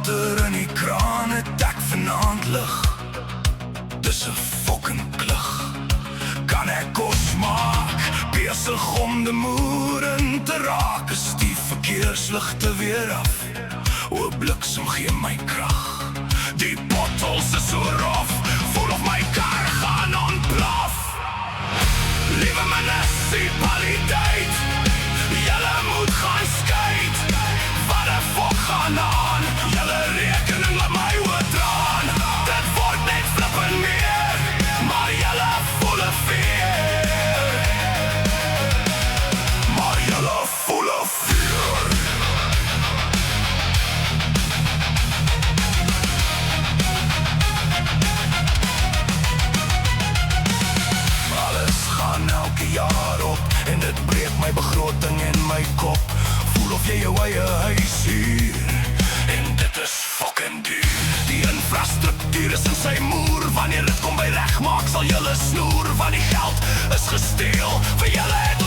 water in die kraan het ek vanaand lig. Dis 'n fucking klug. Kan ek kos maak? Besig om die moeren te raak. Is die verkeersligte weer af? O bliksem gee my krag. Die bottles is so rof, voel of my kar gaan ontplof. Liewe munisipaliteit, julle moet gaan skei. Wat 'n fok gaan aan? Julle rekening laat my oordraan. Dit word net flippen meer, maar julle voel 'n veer. Maar julle voel 'n veer. Alles gaan elke jaar op en dit breek my begroting en my kop. Voel of jy jou eie huis huur en dit is fucking duur. Die infrastruktuur is in sy moer. Wanneer dit kom by regmaak sal julle snoer, want die geld is gesteel. Vir julle het